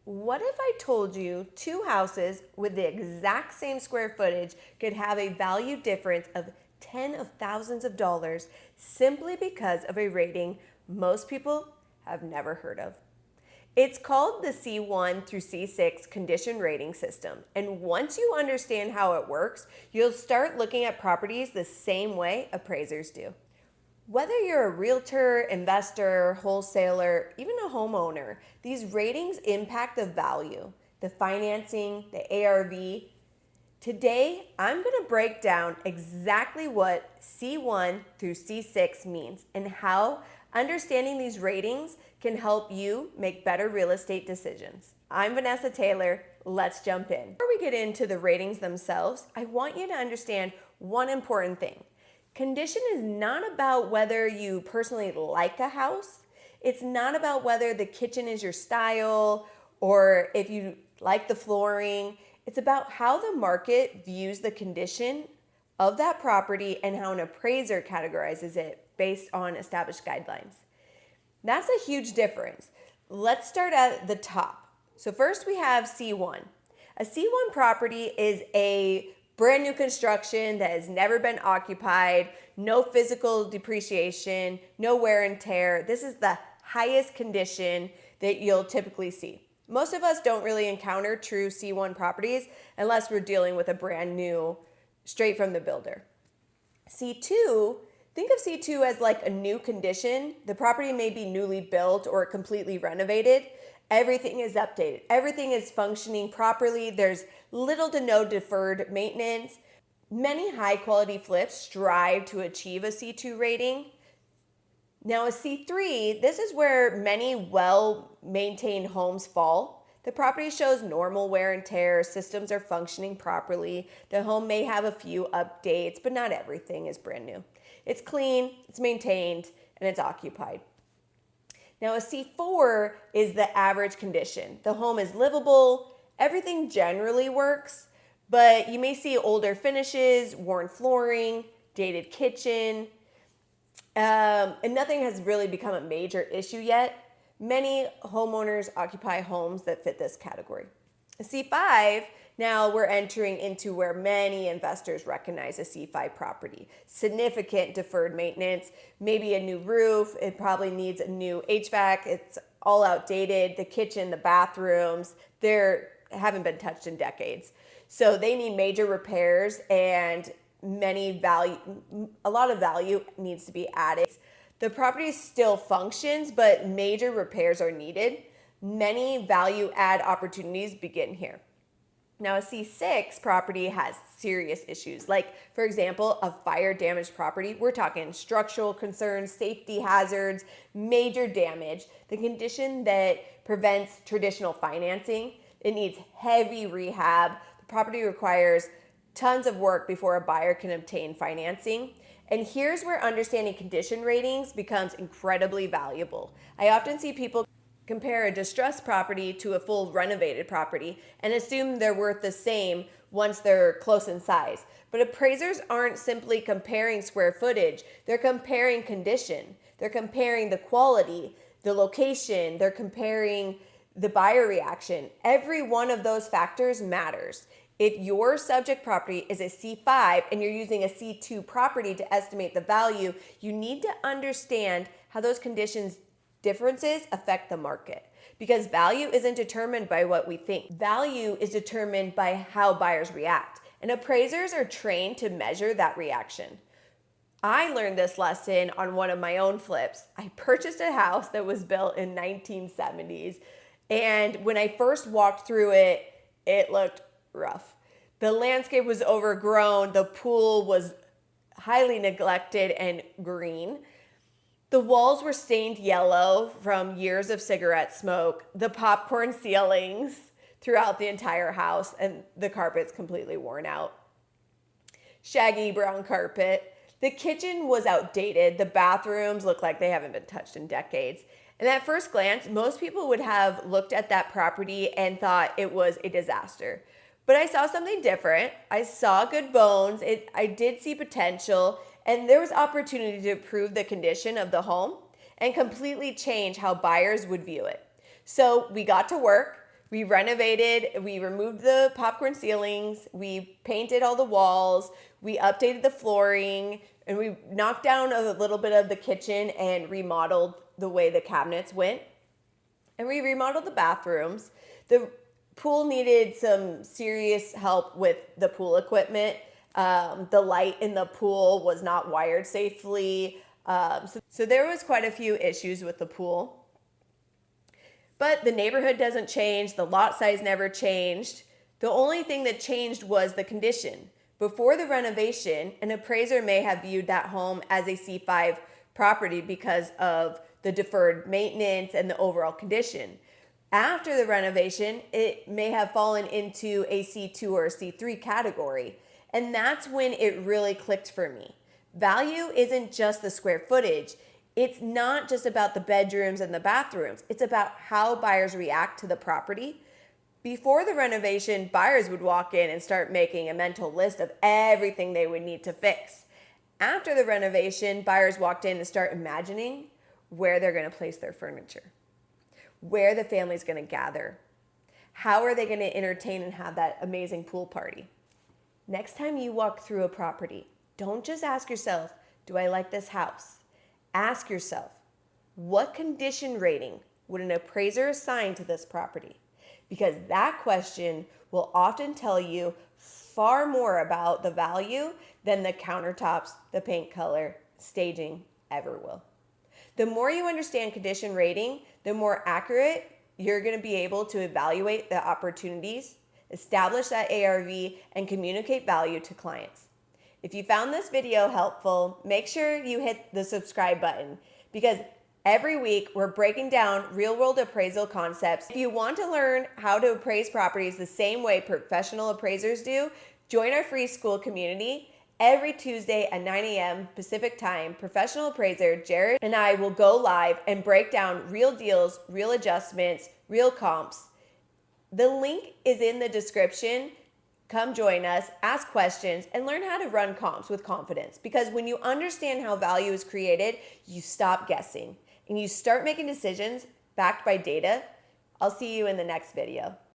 What if I told you two houses with the exact same square footage could have a value difference of tens of thousands of dollars simply because of a rating most people have never heard of? It's called the C1 through C6 condition rating system. And once you understand how it works, you'll start looking at properties the same way appraisers do. Whether you're a realtor, investor, wholesaler, even a homeowner, these ratings impact the value, the financing, the ARV. Today, I'm going to break down exactly what C1 through C6 means and how understanding these ratings can help you make better real estate decisions. I'm Vanessa Taylor. Let's jump in. Before we get into the ratings themselves, I want you to understand one important thing. Condition is not about whether you personally like a house. It's not about whether the kitchen is your style or if you like the flooring. It's about how the market views the condition of that property and how an appraiser categorizes it based on established guidelines. That's a huge difference. Let's start at the top. So first we have C1. A C1 property is a brand new construction that has never been occupied, no physical depreciation, no wear and tear. This is the highest condition that you'll typically see. Most of us don't really encounter true C1 properties unless we're dealing with a brand new, straight from the builder. C2, think of C2 as like a new condition. The property may be newly built or completely renovated. Everything is updated. Everything is functioning properly. There's little to no deferred maintenance. Many high quality flips strive to achieve a C2 rating. Now a C3, this is where many well-maintained homes fall. The property shows normal wear and tear, systems are functioning properly. The home may have a few updates, but not everything is brand new. It's clean, it's maintained, and it's occupied. Now a C4 is the average condition. The home is livable, everything generally works, but you may see older finishes, worn flooring, dated kitchen, and nothing has really become a major issue yet. Many homeowners occupy homes that fit this category. C5, now we're entering into where many investors recognize a C5 property. Significant deferred maintenance, maybe a new roof, it probably needs a new HVAC, it's all outdated, the kitchen, the bathrooms, they haven't been touched in decades. So they need major repairs and a lot of value needs to be added. The property still functions, but major repairs are needed. Many value add opportunities begin here. Now a C6 property has serious issues, like for example, a fire damaged property. We're talking structural concerns, safety hazards, major damage, the condition that prevents traditional financing. It needs heavy rehab. The property requires tons of work before a buyer can obtain financing. And here's where understanding condition ratings becomes incredibly valuable. I often see people compare a distressed property to a full renovated property and assume they're worth the same once they're close in size. But appraisers aren't simply comparing square footage, they're comparing condition. They're comparing the quality, the location, they're comparing the buyer reaction. Every one of those factors matters. If your subject property is a C5 and you're using a C2 property to estimate the value, you need to understand how those conditions differences affect the market, because value isn't determined by what we think. Value is determined by how buyers react, and appraisers are trained to measure that reaction. I learned this lesson on one of my own flips. I purchased a house that was built in 1970s, and when I first walked through it, it looked rough. The landscape was overgrown, the pool was highly neglected and green. The walls were stained yellow from years of cigarette smoke, the popcorn ceilings throughout the entire house, and the carpet's completely worn out. Shaggy brown carpet. The kitchen was outdated. The bathrooms look like they haven't been touched in decades. And at first glance, most people would have looked at that property and thought it was a disaster. But I saw something different. I saw good bones. I did see potential. And there was opportunity to improve the condition of the home and completely change how buyers would view it. So we got to work. We renovated, we removed the popcorn ceilings, we painted all the walls, we updated the flooring, and we knocked down a little bit of the kitchen and remodeled the way the cabinets went. And we remodeled the bathrooms. The pool needed some serious help with the pool equipment. The light in the pool was not wired safely. So there was quite a few issues with the pool. But the neighborhood doesn't change. The lot size never changed. The only thing that changed was the condition. Before the renovation, an appraiser may have viewed that home as a C5 property because of the deferred maintenance and the overall condition. After the renovation, it may have fallen into a C2 or a C3 category. And that's when it really clicked for me. Value isn't just the square footage. It's not just about the bedrooms and the bathrooms. It's about how buyers react to the property. Before the renovation, buyers would walk in and start making a mental list of everything they would need to fix. After the renovation, buyers walked in and start imagining where they're going to place their furniture, where the family's going to gather, how are they going to entertain and have that amazing pool party. Next time you walk through a property, don't just ask yourself, do I like this house? Ask yourself, what condition rating would an appraiser assign to this property? Because that question will often tell you far more about the value than the countertops, the paint color, staging ever will. The more you understand condition rating, the more accurate you're going to be able to evaluate the opportunities, establish that ARV, and communicate value to clients. If you found this video helpful, make sure you hit the subscribe button because every week we're breaking down real-world appraisal concepts. If you want to learn how to appraise properties the same way professional appraisers do, join our free school community. Every Tuesday at 9 a.m. Pacific time, professional appraiser Jared and I will go live and break down real deals, real adjustments, real comps. The link is in the description. Come join us, ask questions, and learn how to run comps with confidence. Because when you understand how value is created, you stop guessing and you start making decisions backed by data. I'll see you in the next video.